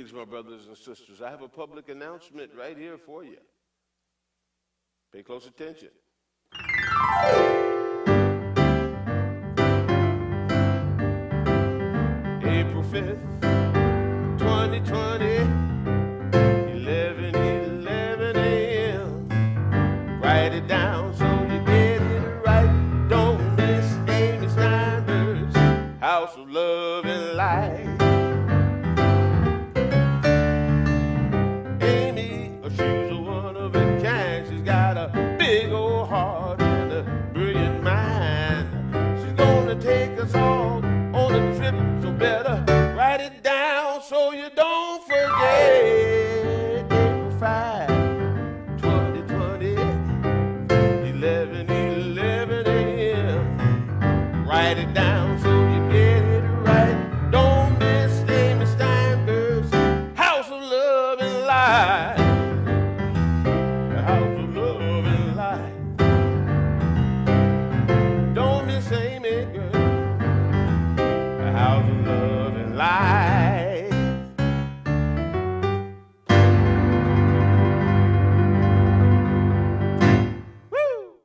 Greetings, my brothers and sisters. I have a public announcement right here for you. Pay close attention. April 5th, 2020, 11:11 a.m. Write it down so you get it right. Don't miss Amy Steinberg's House of Love and Light. She's a one of a kind. She's got a big old heart and a brilliant mind. She's gonna take us all on a trip, so better write it down so you don't forget. April 5, 2020, 11:11 a.m. Write it down so you get it right. Don't miss Amy Steinberg's House of Love and Light. Don't miss Amy, girl. A house of love and light. Woo!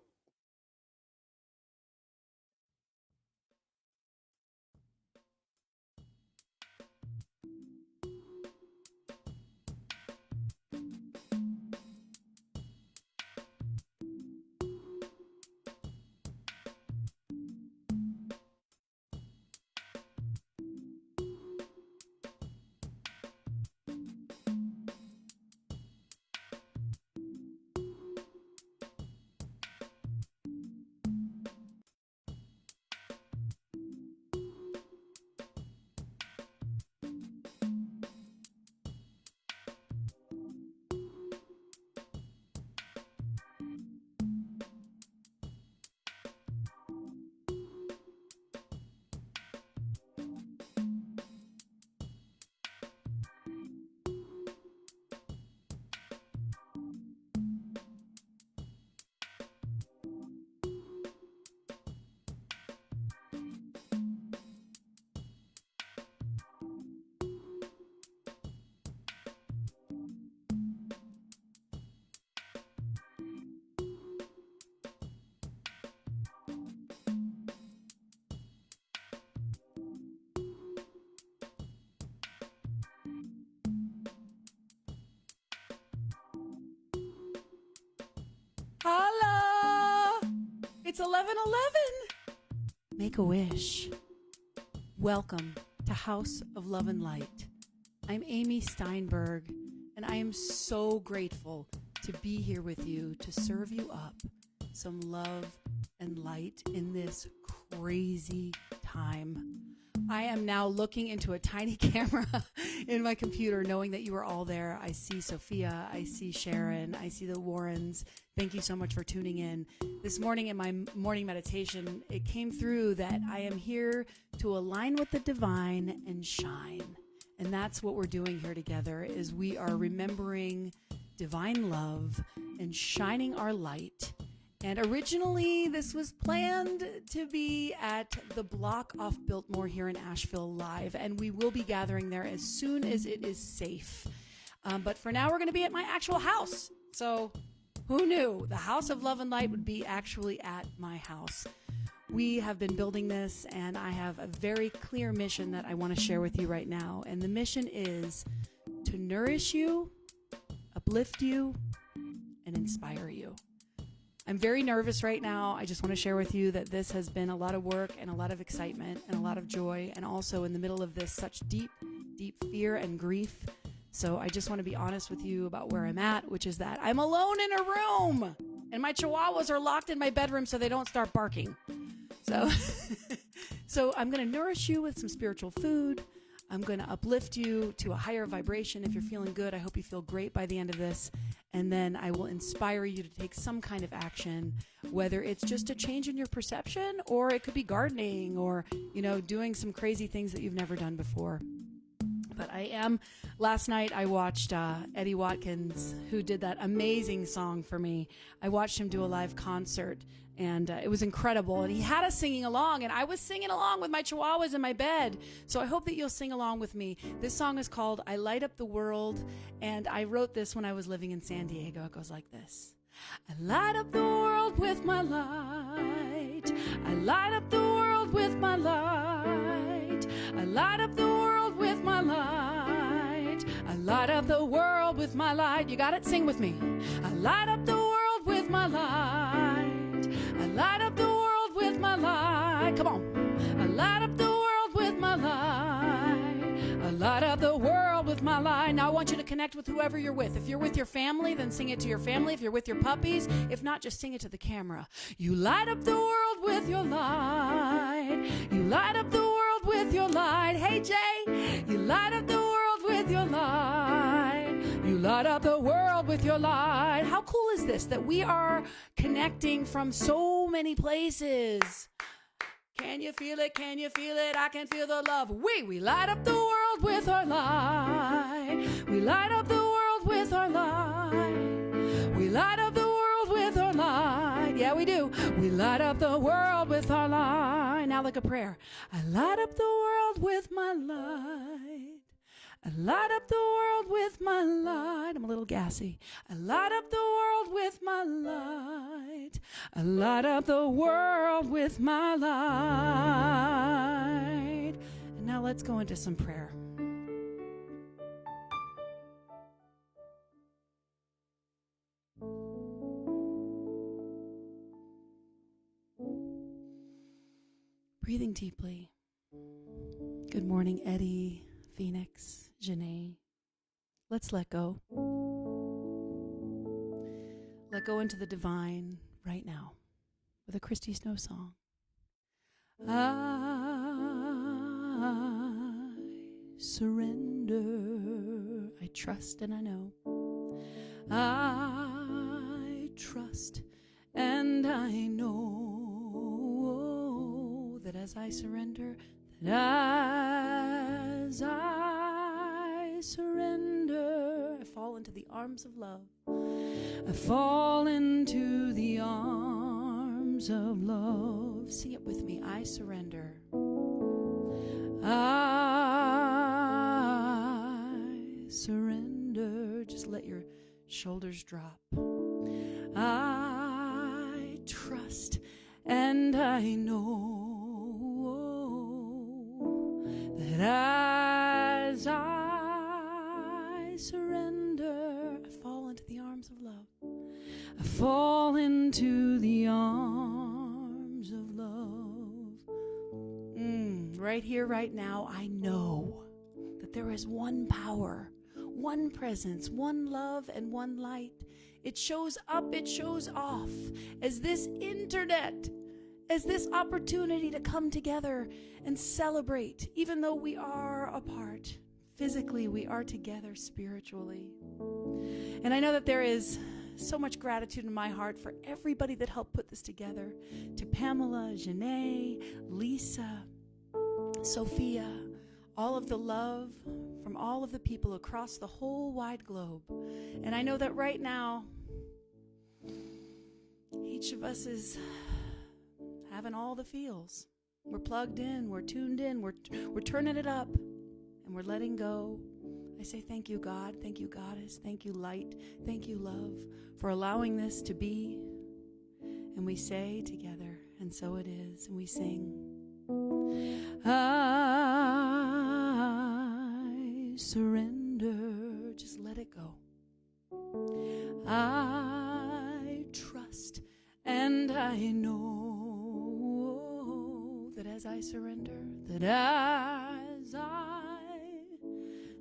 HOLLA! It's 11:11. Make a wish. Welcome to House of Love and Light. I'm Amy Steinberg, and I am so grateful to be here with you to serve you up some love and light in this crazy time. I am now looking into a tiny camera in my computer, knowing that you are all there. I see Sophia, I see Sharon, I see the Warrens. Thank you so much for tuning in. This morning in my morning meditation, it came through that I am here to align with the divine and shine. And that's what we're doing here together, is we are remembering divine love and shining our light. And originally, this was planned to be at the block off Biltmore here in Asheville live, and we will be gathering there as soon as it is safe. But for now, we're going to be at my actual house. So who knew? The House of Love and Light would be actually at my house. We have been building this, and I have a very clear mission that I want to share with you right now. And the mission is to nourish you, uplift you, and inspire you. I'm very nervous right now. I just want to share with you that this has been a lot of work and a lot of excitement and a lot of joy, and also in the middle of this, such deep, deep fear and grief. So I just want to be honest with you about where I'm at, which is that I'm alone in a room, and my chihuahuas are locked in my bedroom so they don't start barking. So I'm going to nourish you with some spiritual food. I'm going to uplift you to a higher vibration. If you're feeling good, I hope you feel great by the end of this. And then I will inspire you to take some kind of action, whether it's just a change in your perception, or it could be gardening, or, doing some crazy things that you've never done before. But last night I watched Eddie Watkins, who did that amazing song for me. I watched him do a live concert, and it was incredible. And he had us singing along, and I was singing along with my chihuahuas in my bed. So I hope that you'll sing along with me. This song is called I Light Up the World, and I wrote this when I was living in San Diego. It goes like this. I light up the world with my light. I light up the world with my light. I light up the world with my light. I light up the world with my light. You got it? Sing with me. I light up the world with my light. I light up the world with my light. Come on. I light up the world with my light. I light up the world with my light. Now I want you to connect with whoever you're with. If you're with your family, then sing it to your family. If you're with your puppies, if not, just sing it to the camera. You light up the world with your light. You light up the world with your light. Hey, Jay, you light up the world with your light. You light up the world with your light. How cool is this that we are connecting from so many places? Can you feel it? Can you feel it? I can feel the love. We light up the world with our light. We light up the world with our light. We light up the world with our light. Yeah, we do. We light up the world with our light. Now like a prayer. I light up the world with my light. I light up the world with my light. I'm a little gassy. I light up the world with my light. I light up the world with my light. And now let's go into some prayer. Breathing deeply. Good morning, Eddie, Phoenix, Janae. Let's let go. Let go into the divine right now with a Christy Snow song. I surrender. I trust and I know. I trust and I know that as I surrender, that as I surrender, I fall into the arms of love. I fall into the arms of love. Sing it with me. I surrender. I surrender. Just let your shoulders drop. I trust and I know that as I surrender, I fall into the arms of love. I fall into the arms of love. Right here, right now, I know that there is one power, one presence, one love, and one light. It shows up, it shows off as this internet, as this opportunity to come together and celebrate, even though we are apart. Physically, we are together spiritually. And I know that there is so much gratitude in my heart for everybody that helped put this together. To Pamela, Janae, Lisa, Sophia, all of the love from all of the people across the whole wide globe. And I know that right now, each of us is having all the feels. We're plugged in, we're tuned in, we're turning it up, and we're letting go. I say thank you, God, thank you, Goddess, thank you, Light, thank you, Love, for allowing this to be. And we say together, and so it is, and we sing, I surrender. Just let it go. I trust and I know that as I surrender, that as I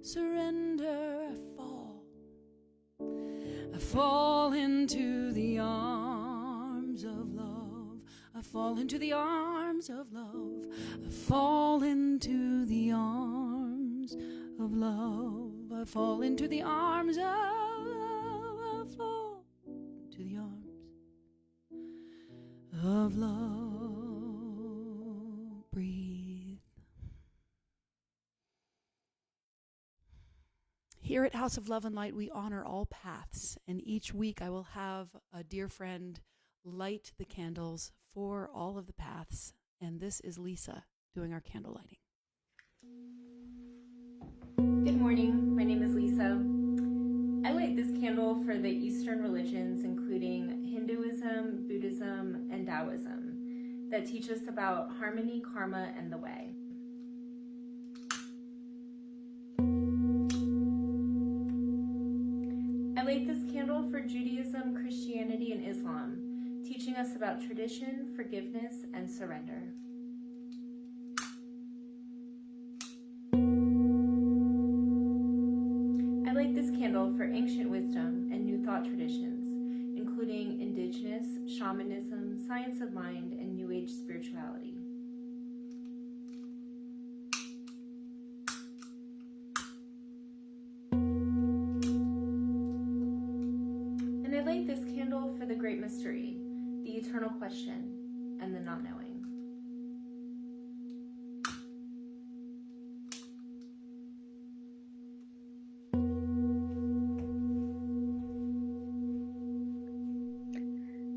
surrender, I fall into the arms of love. I fall into the arms of love. I fall into the arms of love. I fall into the arms of love. I fall into the arms of love. Breathe. Here at House of Love and Light, we honor all paths, and each week I will have a dear friend light the candles for all of the paths, and this is Lisa doing our candle lighting. Good morning, my name is Lisa. I light this candle for the Eastern religions, including Hinduism, Buddhism, and Taoism, that teach us about harmony, karma, and the way. I light this candle for Judaism, Christianity, and Islam, teaching us about tradition, forgiveness, and surrender. I light this candle for ancient wisdom and new thought traditions, including indigenous, shamanism, science of mind, and New Age spirituality. And I light this candle for the great mystery, the eternal question, and the not knowing.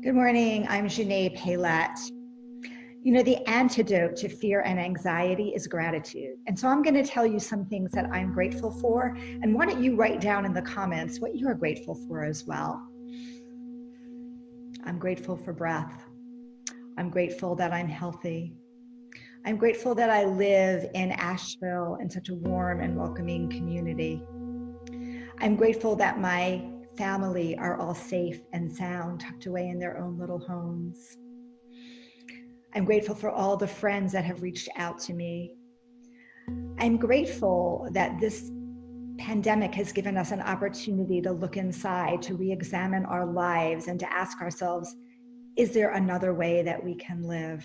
Good morning, I'm Janae Paylett. You know, the antidote to fear and anxiety is gratitude. And so I'm going to tell you some things that I'm grateful for. And why don't you write down in the comments what you are grateful for as well. I'm grateful for breath. I'm grateful that I'm healthy. I'm grateful that I live in Asheville in such a warm and welcoming community. I'm grateful that my family are all safe and sound, tucked away in their own little homes. I'm grateful for all the friends that have reached out to me. I'm grateful that this pandemic has given us an opportunity to look inside, to re-examine our lives, and to ask ourselves, is there another way that we can live?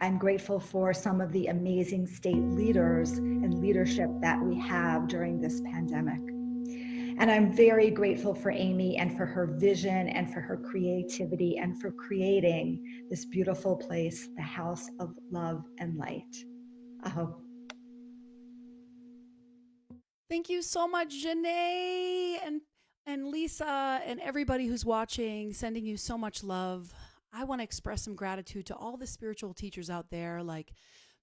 I'm grateful for some of the amazing state leaders and leadership that we have during this pandemic. And I'm very grateful for Amy and for her vision and for her creativity and for creating this beautiful place, the House of Love and Light. Aho. Thank you so much, Janae and Lisa and everybody who's watching, sending you so much love. I want to express some gratitude to all the spiritual teachers out there like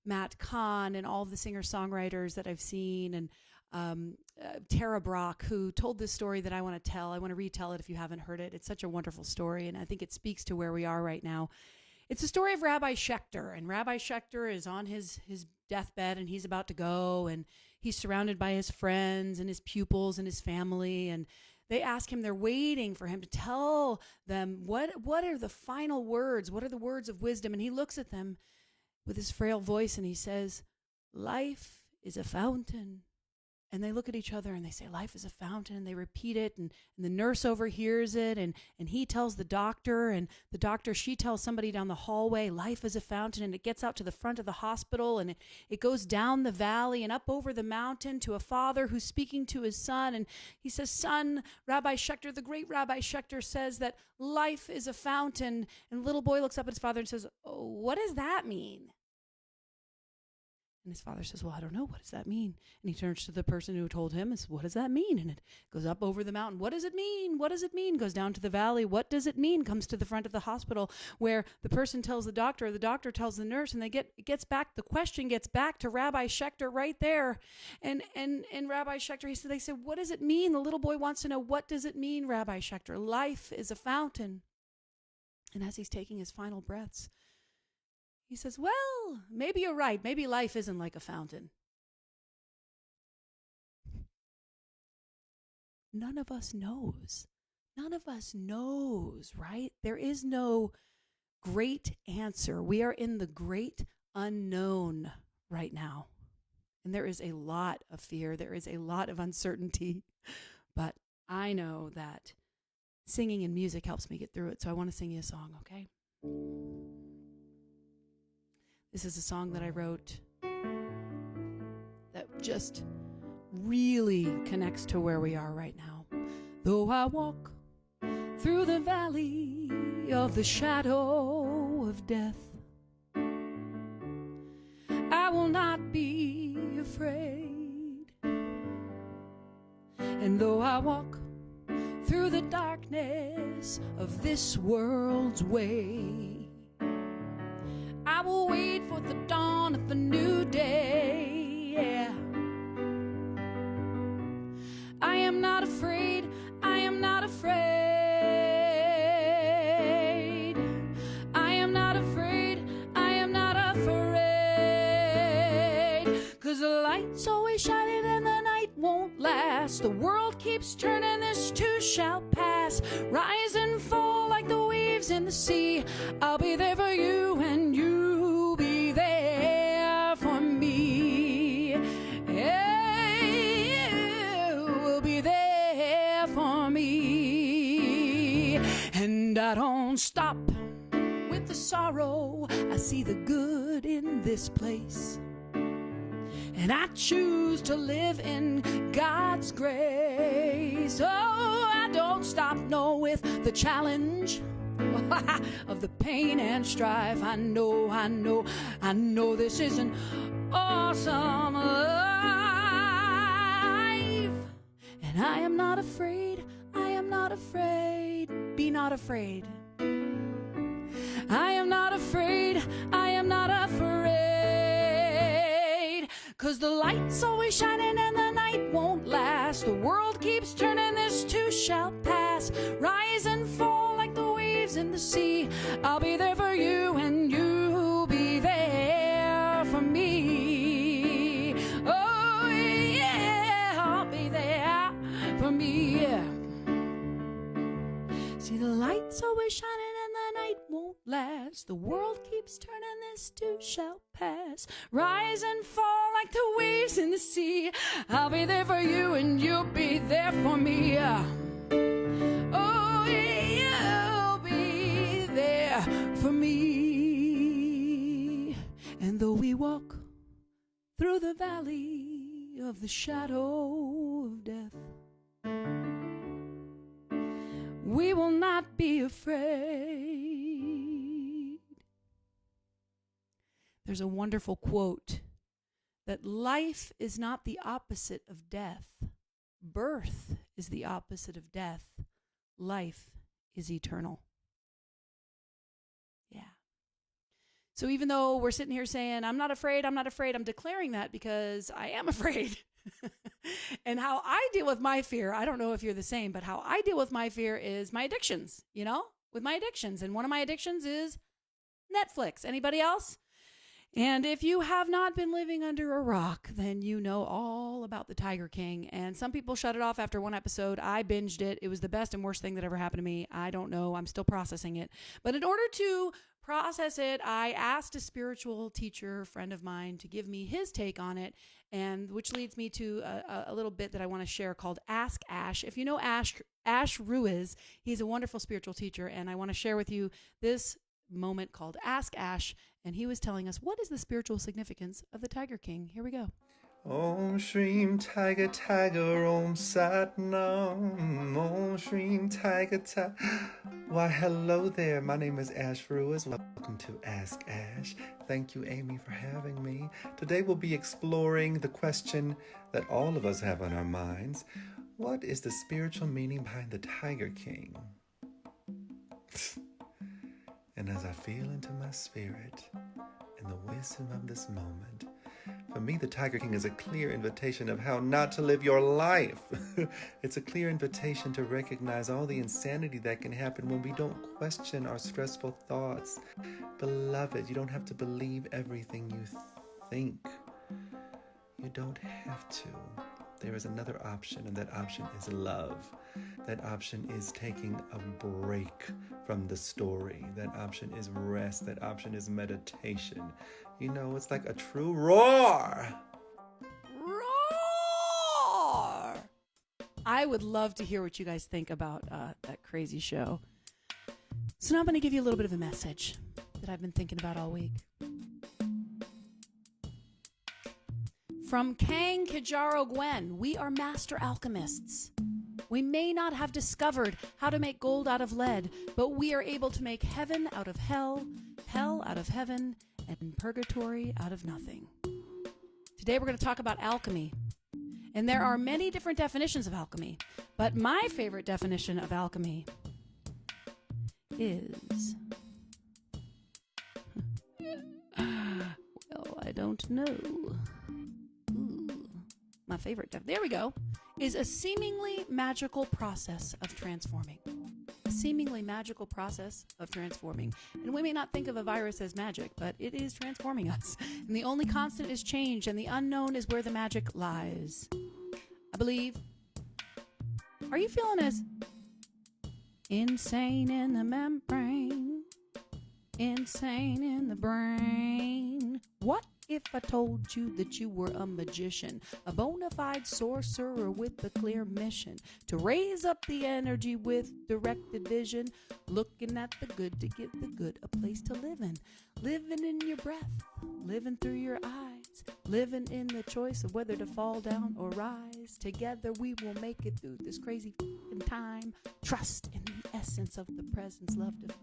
Matt Kahn and all the singer-songwriters that I've seen, and Tara Brock, who told this story that I want to tell. I want to retell it if you haven't heard it. It's such a wonderful story, and I think it speaks to where we are right now. It's the story of Rabbi Schechter, and Rabbi Schechter is on his deathbed, and he's about to go, and he's surrounded by his friends and his pupils and his family, and they ask him, they're waiting for him to tell them what are the final words, what are the words of wisdom, and he looks at them with his frail voice, and he says, life is a fountain. And they look at each other and they say, life is a fountain, and they repeat it, and the nurse overhears it, and he tells the doctor, and the doctor, she tells somebody down the hallway, life is a fountain, and it gets out to the front of the hospital, and it goes down the valley and up over the mountain to a father who's speaking to his son, and he says, son, Rabbi Schechter, the great Rabbi Schechter says that life is a fountain, and the little boy looks up at his father and says, oh, what does that mean? And his father says, well, I don't know. What does that mean? And he turns to the person who told him and says, what does that mean? And it goes up over the mountain. What does it mean? What does it mean? Goes down to the valley. What does it mean? Comes to the front of the hospital where the person tells the doctor tells the nurse, and the question gets back to Rabbi Schechter right there. And Rabbi Schechter, they say, what does it mean? The little boy wants to know, what does it mean, Rabbi Schechter? Life is a fountain. And as he's taking his final breaths, he says, well, maybe you're right. Maybe life isn't like a fountain. None of us knows. None of us knows, right? There is no great answer. We are in the great unknown right now. And there is a lot of fear. There is a lot of uncertainty. But I know that singing and music helps me get through it. So I want to sing you a song, okay? This is a song that I wrote that just really connects to where we are right now. Though I walk through the valley of the shadow of death, I will not be afraid. And though I walk through the darkness of this world's way, I will wait for the dawn of a new day. Yeah. I am not afraid. I am not afraid. I am not afraid. I am not afraid. 'Cause the light's always shining and the night won't last. The world keeps turning, this too shall pass. Rise and fall like the waves in the sea. I'll be there for you and you be there for me. Yeah, you will be there for me. And I don't stop with the sorrow. I see the good in this place. And I choose to live in God's grace. Oh, I don't stop, no, with the challenge of the pain and strife. I know this is an awesome life. And I am not afraid. I am not afraid. Be not afraid. I am not afraid. I am not afraid. 'Cause the light's always shining and the night won't last. The world keeps turning, this too shall pass. Rise and fall like the waves in the sea. I'll be there for you and you'll be there for me. Oh yeah, I'll be there for me. Yeah. See, the light's always shining and the night won't last. The world keeps turning, this too shall pass. Rise and fall like the waves in the sea. I'll be there for you and you'll be there for me. Oh, you'll be there for me. And though we walk through the valley of the shadow of death, we will not be afraid. There's a wonderful quote that life is not the opposite of death. Birth is the opposite of death. Life is eternal. Yeah. So even though we're sitting here saying, I'm not afraid, I'm declaring that because I am afraid. And how I deal with my fear, I don't know if you're the same, but how I deal with my fear is my addictions, with my addictions. And one of my addictions is Netflix. Anybody else? And if you have not been living under a rock, then you know all about the Tiger King. And some people shut it off after one episode. I binged it. It was the best and worst thing that ever happened to me. I don't know. I'm still processing it. But in order to process it, I asked a spiritual teacher friend of mine to give me his take on it, and which leads me to a little bit that I want to share called Ask Ash. If you know Ash Ruiz, he's a wonderful spiritual teacher, and I want to share with you this moment called Ask Ash, and he was telling us what is the spiritual significance of the Tiger King. Here we go. Om Shreem Tiger Tiger Om Sat Nam Om Shreem Tiger Tiger. Why, hello there. My name is Ash Ruiz. Welcome to Ask Ash. Thank you, Amy, for having me. Today we'll be exploring the question that all of us have on our minds. What is the spiritual meaning behind the Tiger King? And as I feel into my spirit and the wisdom of this moment, for me, the Tiger King is a clear invitation of how not to live your life. It's a clear invitation to recognize all the insanity that can happen when we don't question our stressful thoughts. Beloved, you don't have to believe everything you think. You don't have to. There is another option, and that option is love. That option is taking a break from the story. That option is rest. That option is meditation. You know, it's like a true roar. Roar! I would love to hear what you guys think about that crazy show. So now I'm going to give you a little bit of a message that I've been thinking about all week. From Kang Kijaro Gwen, we are master alchemists. We may not have discovered how to make gold out of lead, but we are able to make heaven out of hell, hell out of heaven, and purgatory out of nothing. Today we're going to talk about alchemy. And there are many different definitions of alchemy, but my favorite definition of alchemy is, well, I don't know. Ooh, my favorite, there we go, is a seemingly magical process of transforming. A seemingly magical process of transforming. And we may not think of a virus as magic, but it is transforming us. And the only constant is change, and the unknown is where the magic lies. I believe. Are you feeling as insane in the membrane? Insane in the brain? What if I told you that you were a magician, a bona fide sorcerer with a clear mission to raise up the energy with directed vision, looking at the good to give the good a place to live in, living in your breath, living through your eyes, living in the choice of whether to fall down or rise. Together we will make it through this crazy time. Trust in the essence of the presence, love divine.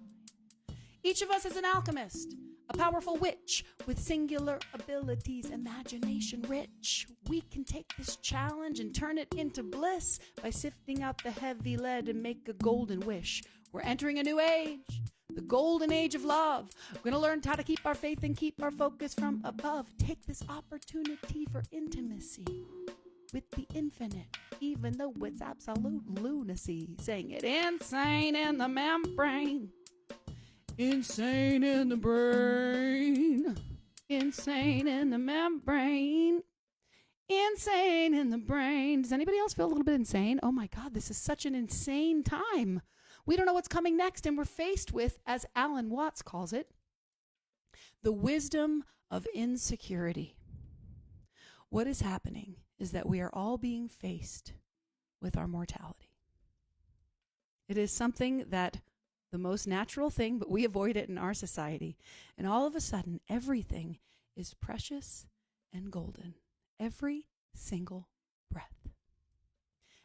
Each of us is an alchemist, a powerful witch with singular abilities, imagination rich. We can take this challenge and turn it into bliss by sifting out the heavy lead and make a golden wish. We're entering a new age, the golden age of love. We're going to learn how to keep our faith and keep our focus from above. Take this opportunity for intimacy with the infinite, even though it's absolute lunacy. Saying it insane in the membrane. Insane in the brain, insane in the membrane, insane in the brain. Does anybody else feel a little bit insane? Oh my God, this is such an insane time. We don't know what's coming next, and we're faced with, as Alan Watts calls it, the wisdom of insecurity. What is happening is that we are all being faced with our mortality. It is something that the most natural thing, but we avoid it in our society. And all of a sudden, everything is precious and golden. Every single breath.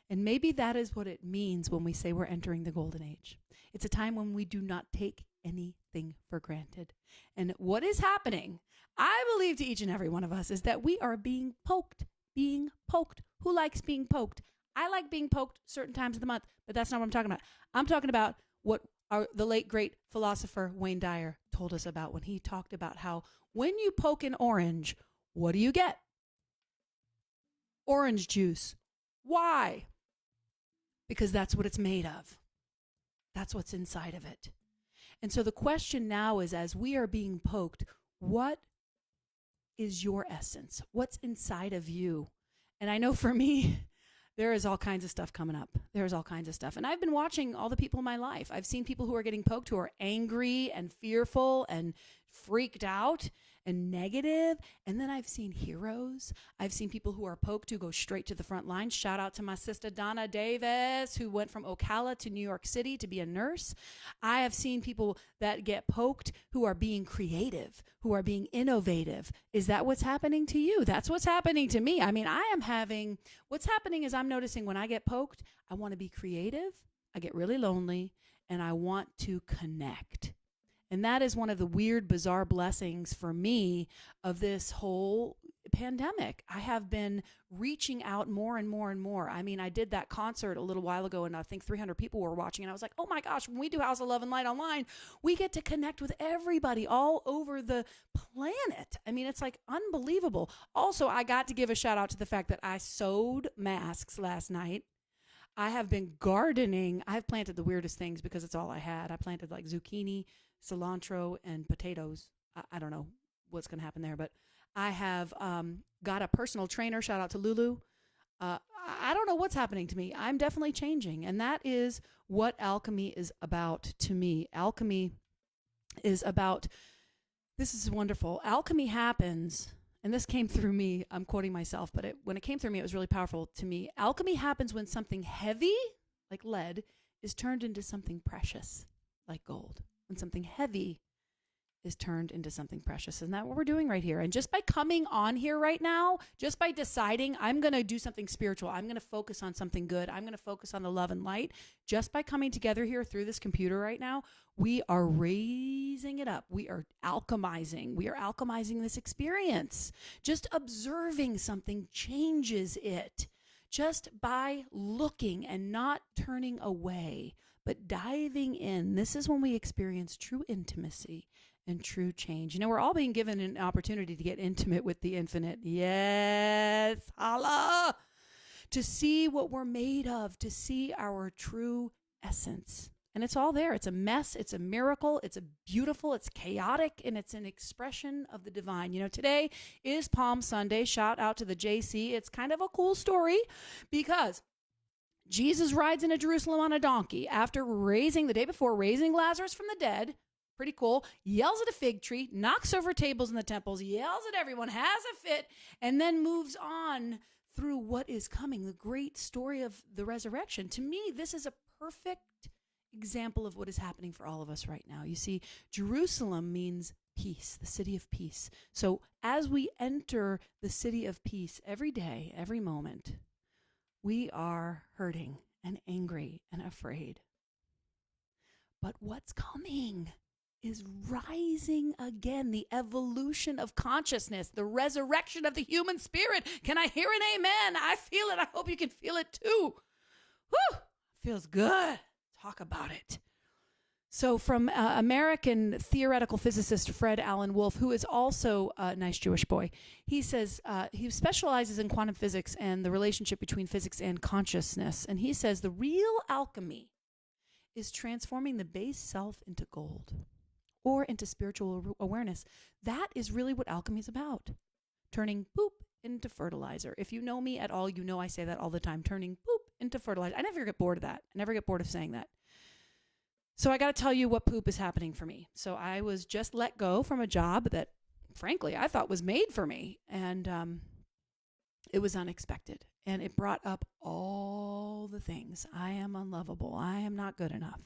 And maybe that is what it means when we say we're entering the golden age. It's a time when we do not take anything for granted. And what is happening, I believe to each and every one of us, is that we are being poked. Who likes being poked? I like being poked certain times of the month, but that's not what I'm talking about. I'm talking about what the late, great philosopher Wayne Dyer told us about when he talked about how when you poke an orange, what do you get? Orange juice. Why? Because that's what it's made of. That's what's inside of it. And so the question now is, as we are being poked, what is your essence? What's inside of you? And I know for me, there is all kinds of stuff coming up. There's all kinds of stuff. And I've been watching all the people in my life. I've seen people who are getting poked who are angry and fearful and freaked out and negative. And then I've seen heroes. I've seen people who are poked who go straight to the front line. Shout out to my sister Donna Davis, who went from Ocala to New York City to be a nurse. I have seen people that get poked who are being creative, who are being innovative. Is that what's happening to you? That's what's happening to me. I mean, what's happening is I'm noticing when I get poked, I want to be creative, I get really lonely, and I want to connect. And that is one of the weird, bizarre blessings for me of this whole pandemic. I have been reaching out more and more and more. I mean, I did that concert a little while ago, and I think 300 people were watching, and I was like, oh my gosh, when we do House of Love and Light online, we get to connect with everybody all over the planet. I mean, it's like unbelievable. Also, I got to give a shout out to the fact that I sewed masks last night. I have been gardening. I've planted the weirdest things because it's all I had. I planted like zucchini, cilantro, and potatoes. I don't know what's going to happen there, but I have got a personal trainer. Shout out to Lulu. I don't know what's happening to me. I'm definitely changing. And that is what alchemy is about to me. Alchemy is about, this is wonderful. Alchemy happens, and this came through me. I'm quoting myself, but when it came through me, it was really powerful to me. Alchemy happens when something heavy, like lead, is turned into something precious, like gold. When something heavy is turned into something precious. Isn't that what we're doing right here? And just by coming on here right now, just by deciding I'm going to do something spiritual, I'm going to focus on something good, I'm going to focus on the love and light, just by coming together here through this computer right now, we are raising it up. We are alchemizing. We are alchemizing this experience. Just observing something changes it. just by looking and not turning away, but diving in. This is when we experience true intimacy and true change. You know, we're all being given an opportunity to get intimate with the infinite. Yes, HOLLA! To see what we're made of, to see our true essence. And it's all there. It's a mess. It's a miracle. It's a beautiful. It's chaotic. And it's an expression of the divine. You know, today is Palm Sunday. Shout out to the JC. It's kind of a cool story because Jesus rides into Jerusalem on a donkey after the day before, raising Lazarus from the dead. Pretty cool. Yells at a fig tree, knocks over tables in the temples, yells at everyone, has a fit, and then moves on through what is coming, the great story of the resurrection. To me, this is a perfect example of what is happening for all of us right now. You see, Jerusalem means peace, the city of peace. So as we enter the city of peace every day, every moment, we are hurting and angry and afraid. But what's coming is rising again, the evolution of consciousness, the resurrection of the human spirit. Can I hear an amen? I feel it. I hope you can feel it too. Whew, feels good. Talk about it. So from American theoretical physicist Fred Alan Wolf, who is also a nice Jewish boy, he says he specializes in quantum physics and the relationship between physics and consciousness. And he says the real alchemy is transforming the base self into gold or into spiritual awareness. That is really what alchemy is about. Turning poop into fertilizer. If you know me at all, you know I say that all the time. Turning poop into fertilizer. I never get bored of that. I never get bored of saying that. So I got to tell you what poop is happening for me. So I was just let go from a job that, frankly, I thought was made for me. And it was unexpected. And it brought up all the things. I am unlovable. I am not good enough.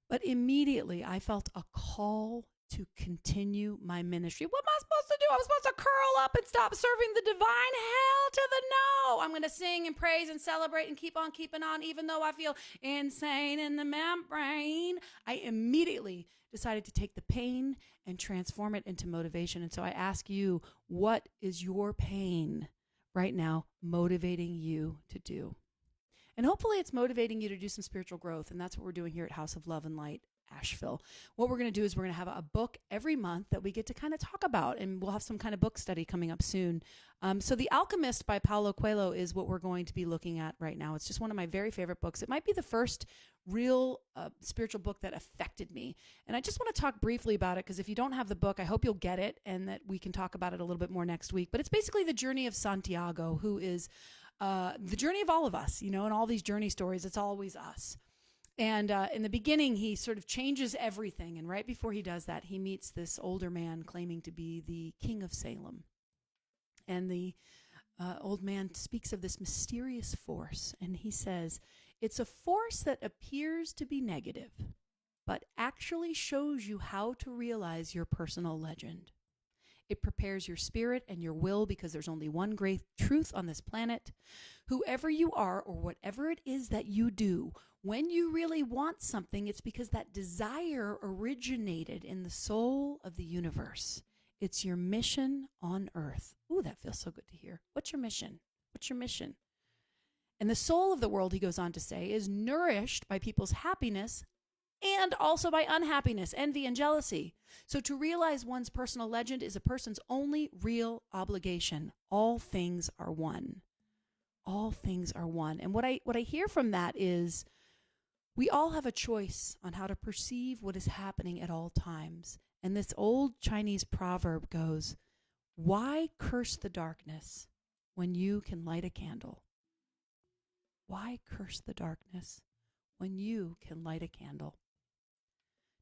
But immediately I felt a call to continue my ministry. What am I supposed to do? I'm supposed to curl up and stop serving the divine? Hell to the no. I'm going to sing and praise and celebrate and keep on keeping on, even though I feel insane in the membrane. I immediately decided to take the pain and transform it into motivation. And so I ask you, what is your pain right now motivating you to do? And hopefully it's motivating you to do some spiritual growth. And that's what we're doing here at House of Love and Light, Asheville. What we're going to do is we're going to have a book every month that we get to kind of talk about. And we'll have some kind of book study coming up soon. So The Alchemist by Paulo Coelho is what we're going to be looking at right now. It's just one of my very favorite books. It might be the first real spiritual book that affected me. And I just want to talk briefly about it because if you don't have the book, I hope you'll get it and that we can talk about it a little bit more next week. But it's basically the journey of Santiago, who is the journey of all of us, you know, and all these journey stories, it's always us. And in the beginning, he sort of changes everything. And right before he does that, he meets this older man claiming to be the king of Salem. And the old man speaks of this mysterious force. And he says, it's a force that appears to be negative, but actually shows you how to realize your personal legend. It prepares your spirit and your will because there's only one great truth on this planet. Whoever you are or whatever it is that you do, when you really want something, it's because that desire originated in the soul of the universe. It's your mission on earth. Ooh, that feels so good to hear. What's your mission? What's your mission? And the soul of the world, he goes on to say, is nourished by people's happiness and also by unhappiness, envy, and jealousy. So to realize one's personal legend is a person's only real obligation. All things are one. All things are one. And what I hear from that is we all have a choice on how to perceive what is happening at all times. And this old Chinese proverb goes, why curse the darkness when you can light a candle? Why curse the darkness when you can light a candle?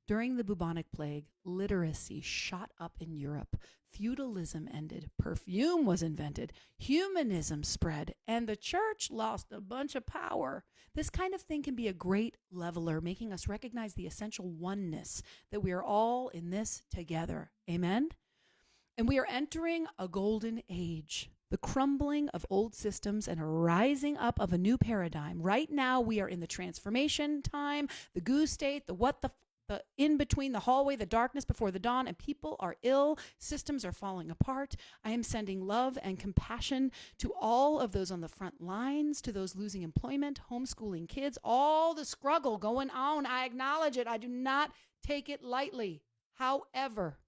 During the bubonic plague, literacy shot up in Europe. Feudalism ended. Perfume was invented. Humanism spread. And the church lost a bunch of power. This kind of thing can be a great leveler, making us recognize the essential oneness that we are all in this together. Amen? And we are entering a golden age. The crumbling of old systems and a rising up of a new paradigm. Right now, we are in the transformation time, the goo state, the what the the in between, the hallway, the darkness before the dawn, and people are ill. Systems are falling apart. I am sending love and compassion to all of those on the front lines, to those losing employment, homeschooling kids, all the struggle going on. I acknowledge it. I do not take it lightly. However,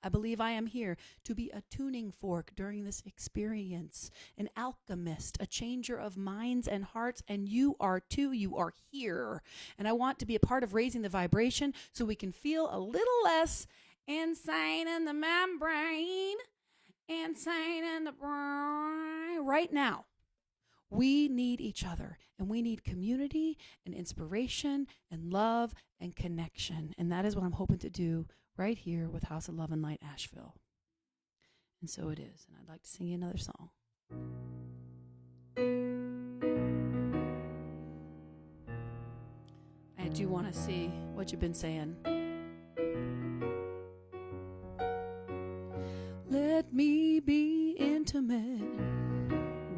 I believe I am here to be a tuning fork during this experience, an alchemist, a changer of minds and hearts, and you are too. You are here. And I want to be a part of raising the vibration so we can feel a little less insane in the membrane, insane in the brain. Right now, we need each other, and we need community and inspiration and love and connection. And that is what I'm hoping to do right here with House of Love and Light Asheville. And so it is. And I'd like to sing you another song. I do want to see what you've been saying. Let me be intimate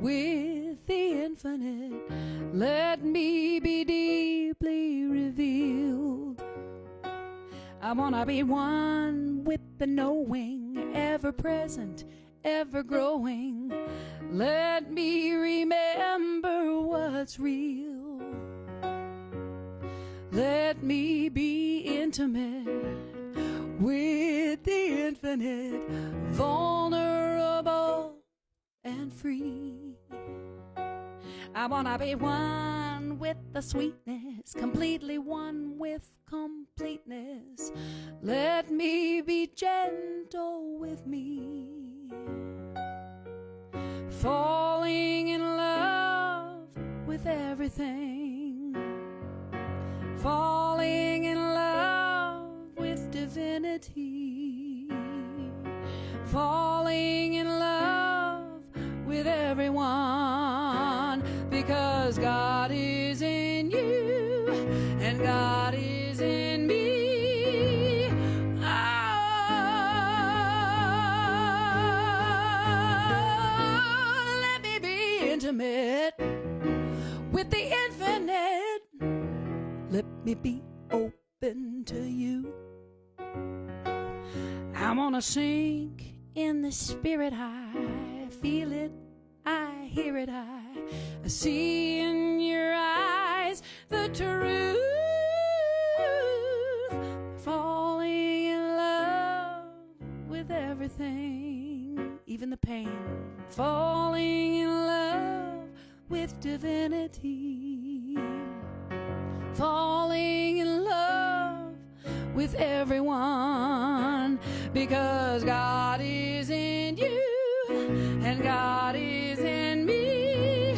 with the infinite. Let me be deeply revealed. I want to be one with the knowing, ever present, ever growing. Let me remember what's real. Let me be intimate with the infinite, vulnerable and free. I want to be one with the sweetness, completely one with completeness. Let me be gentle with me. Falling in love with everything. Falling in love with divinity. Falling in love with everyone. Because God is in you and God is in me. Oh, let me be intimate with the infinite. Let me be open to you. I want to sink in the spirit. I feel it, I hear it, I see in your eyes the truth. Falling in love with everything, even the pain. Falling in love with divinity. Falling in love with everyone. Because God is in you and God is in me.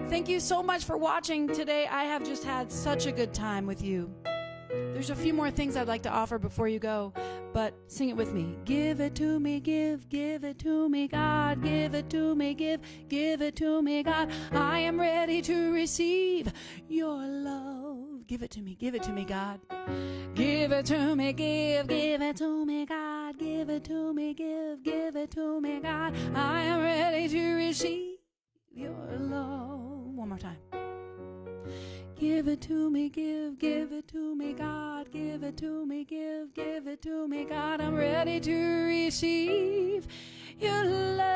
Thank you so much for watching today. I have just had such a good time with you. There's a few more things I'd like to offer before you go, but sing it with me. Give it to me, give it to me, God. Give it to me, give it to me, God. I am ready to receive your love. Give it to me, God. Give it to me, give it to me, God. Give it to me, give it to me, God. I am ready to receive your love. One more time. Give it to me, give it to me, God. Give it to me, give it to me, God. I'm ready to receive your love.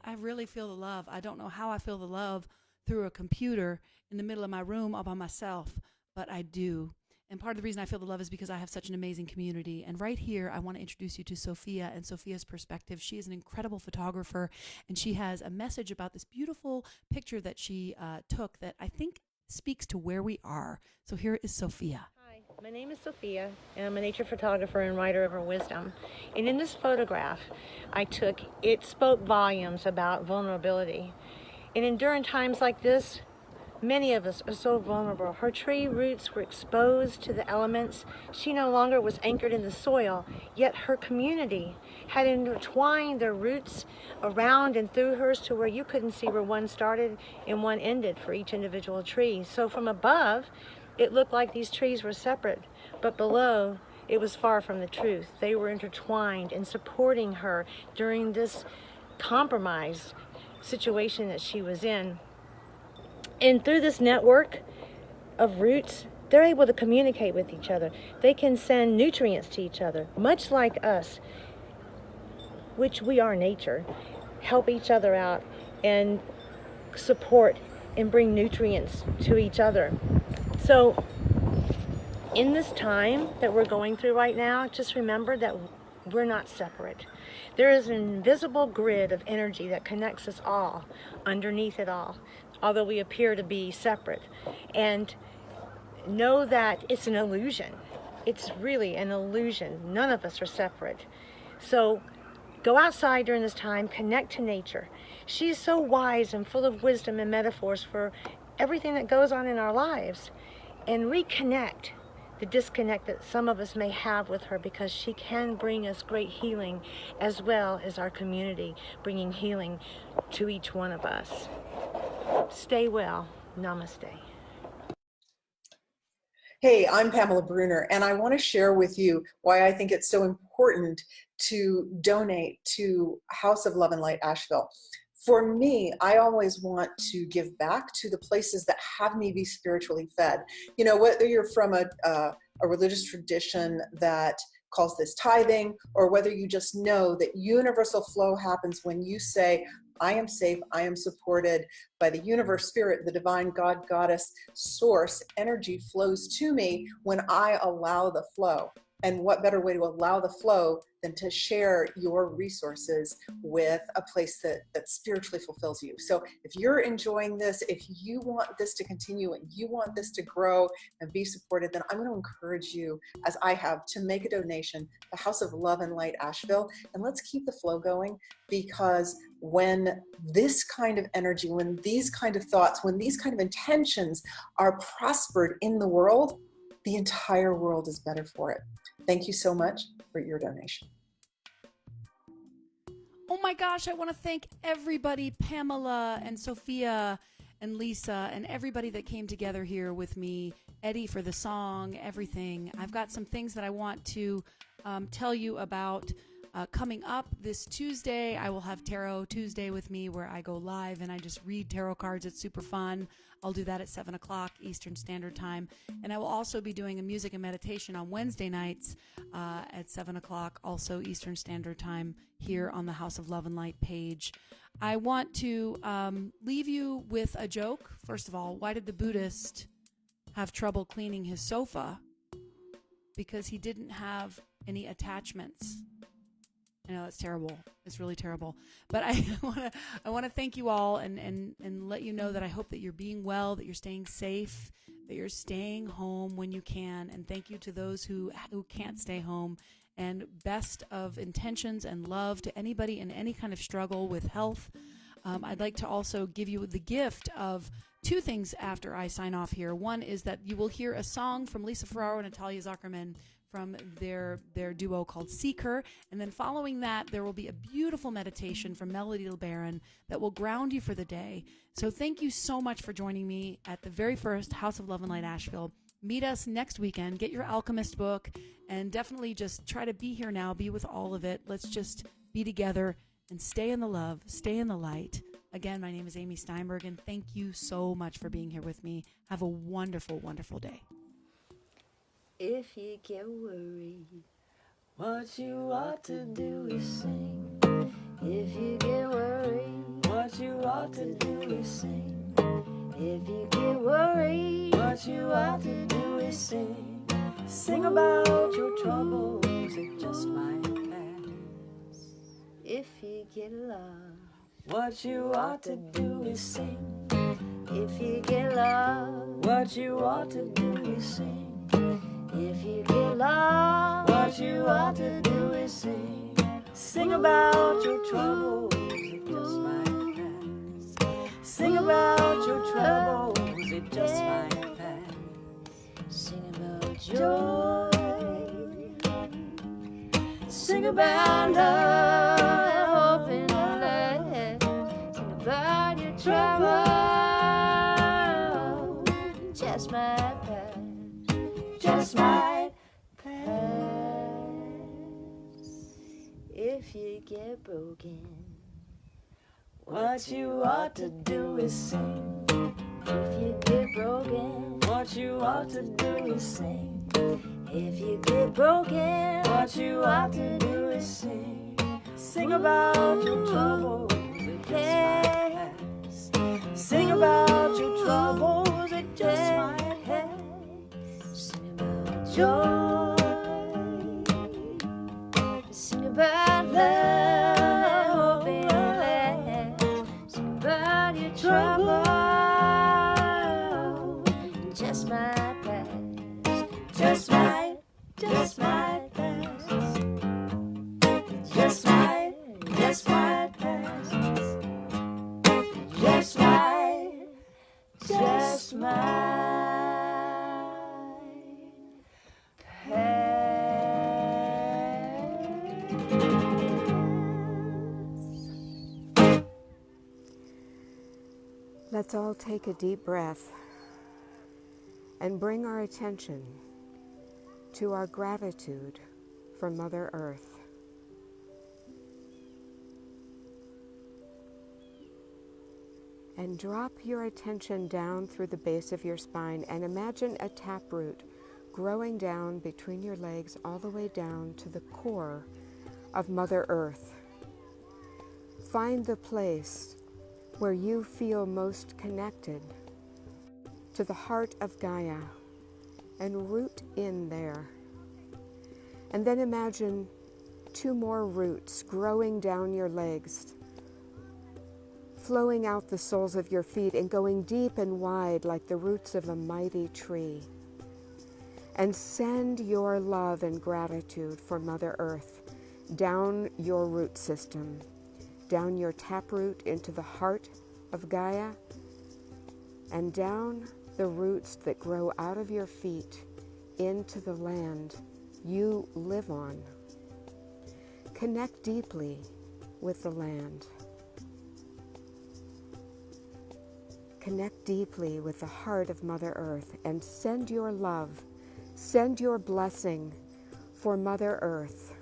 I really feel the love. I don't know how I feel the love through a computer in the middle of my room all by myself, but I do. And part of the reason I feel the love is because I have such an amazing community. And right here, I want to introduce you to Sophia and Sophia's perspective. She is an incredible photographer, and she has a message about this beautiful picture that she took that I think speaks to where we are. So here is Sophia. Hi, my name is Sophia, and I'm a nature photographer and writer of her wisdom. And in this photograph I took, it spoke volumes about vulnerability. And during times like this, many of us are so vulnerable. Her tree roots were exposed to the elements. She no longer was anchored in the soil, yet her community had intertwined their roots around and through hers to where you couldn't see where one started and one ended for each individual tree. So from above, it looked like these trees were separate, but below, it was far from the truth. They were intertwined in supporting her during this compromised situation that she was in. And through this network of roots, they're able to communicate with each other. They can send nutrients to each other, much like us, which we are nature, help each other out and support and bring nutrients to each other. So in this time that we're going through right now, just remember that we're not separate. There is an invisible grid of energy that connects us all underneath it all, although we appear to be separate. And know that it's an illusion. It's really an illusion. None of us are separate. So go outside during this time, connect to nature. She's so wise and full of wisdom and metaphors for everything that goes on in our lives. And reconnect the disconnect that some of us may have with her, because she can bring us great healing, as well as our community bringing healing to each one of us. Stay well. Namaste. Hey, I'm Pamela Bruner, and I want to share with you why I think it's so important to donate to House of Love and Light Asheville. For me, I always want to give back to the places that have me be spiritually fed. You know, whether you're from a religious tradition that calls this tithing, or whether you just know that universal flow happens when you say, I am safe, I am supported by the universe, spirit, the divine God, goddess, source. Energy flows to me when I allow the flow. And what better way to allow the flow than to share your resources with a place that spiritually fulfills you. So if you're enjoying this, if you want this to continue and you want this to grow and be supported, then I'm going to encourage you, as I have, to make a donation to House of Love and Light Asheville. And let's keep the flow going, because when this kind of energy, when these kind of thoughts, when these kind of intentions are prospered in the world, the entire world is better for it. Thank you so much for your donation. Oh my gosh, I want to thank everybody, Pamela and Sophia and Lisa and everybody that came together here with me, Eddie for the song, everything. I've got some things that I want to tell you about. Coming up this Tuesday, I will have Tarot Tuesday with me, where I go live and I just read tarot cards. It's super fun. I'll do that at 7 o'clock Eastern Standard Time. And I will also be doing a music and meditation on Wednesday nights at 7 o'clock, also Eastern Standard Time, here on the House of Love and Light page. I want to leave you with a joke. First of all, why did the Buddhist have trouble cleaning his sofa? Because he didn't have any attachments. I know it's terrible. It's really terrible. But I want to thank you all and let you know that I hope that you're being well, that you're staying safe, that you're staying home when you can. And thank you to those who can't stay home. And best of intentions and love to anybody in any kind of struggle with health. I'd like to also give you the gift of two things after I sign off here. One is that you will hear a song from Lisa Ferraro and Natalia Zuckerman from their duo called Seek Her. And then following that, there will be a beautiful meditation from Melody LeBaron that will ground you for the day. So thank you so much for joining me at the very first House of Love and Light Asheville. Meet us next weekend. Get your Alchemist book, and definitely just try to be here now. Be with all of it. Let's just be together and stay in the love, stay in the light. Again, my name is Amy Steinberg, and thank you so much for being here with me. Have a wonderful, wonderful day. If you get worried, what you ought to do is sing. If you get worried, what you ought to do is sing. If you get worried, what you ought to do is sing. Sing about your troubles, it just might pass. If you get lost, what you ought to do is sing. If you get lost, what you ought to do is sing. If you get lost, what you ought to do is sing. Sing about your troubles, it just might pass. Sing about your troubles, it just might pass. Sing about joy. Sing about love, hope and life. Sing about your trouble, just might pass. Just might pass. if you get broken, what you ought to do is sing. If you get broken, what you ought to do is sing. If you get broken, what you ought to do is sing. Sing about your troubles, it just might pass. Sing about your troubles, it just might pass. Sing about joy, sing about love and hope. Sing about your trouble, just might pass. Just might pass. Just might pass. Just might pass. Let's all take a deep breath and bring our attention to our gratitude for Mother Earth. And drop your attention down through the base of your spine and imagine a taproot growing down between your legs all the way down to the core of Mother Earth. Find the place where you feel most connected to the heart of Gaia and root in there. And then imagine 2 more roots growing down your legs, flowing out the soles of your feet and going deep and wide like the roots of a mighty tree. And send your love and gratitude for Mother Earth down your root system, down your taproot into the heart of Gaia, and down the roots that grow out of your feet into the land you live on. Connect deeply with the land. Connect deeply with the heart of Mother Earth and send your love, send your blessing for Mother Earth,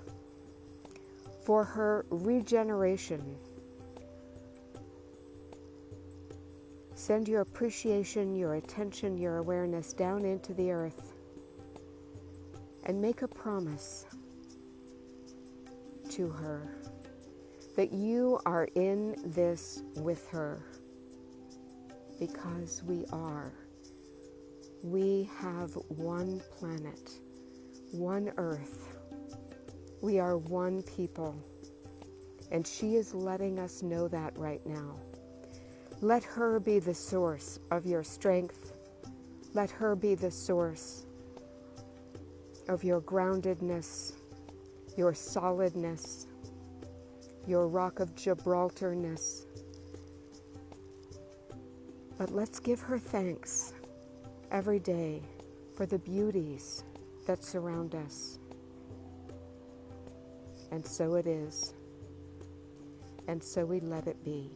for her regeneration. Send your appreciation, your attention, your awareness down into the earth and make a promise to her that you are in this with her, because we are. We have one planet, one earth. We are one people, and she is letting us know that right now. Let her be the source of your strength. Let her be the source of your groundedness, your solidness, your rock of Gibraltarness. But let's give her thanks every day for the beauties that surround us. And so it is. And so we let it be.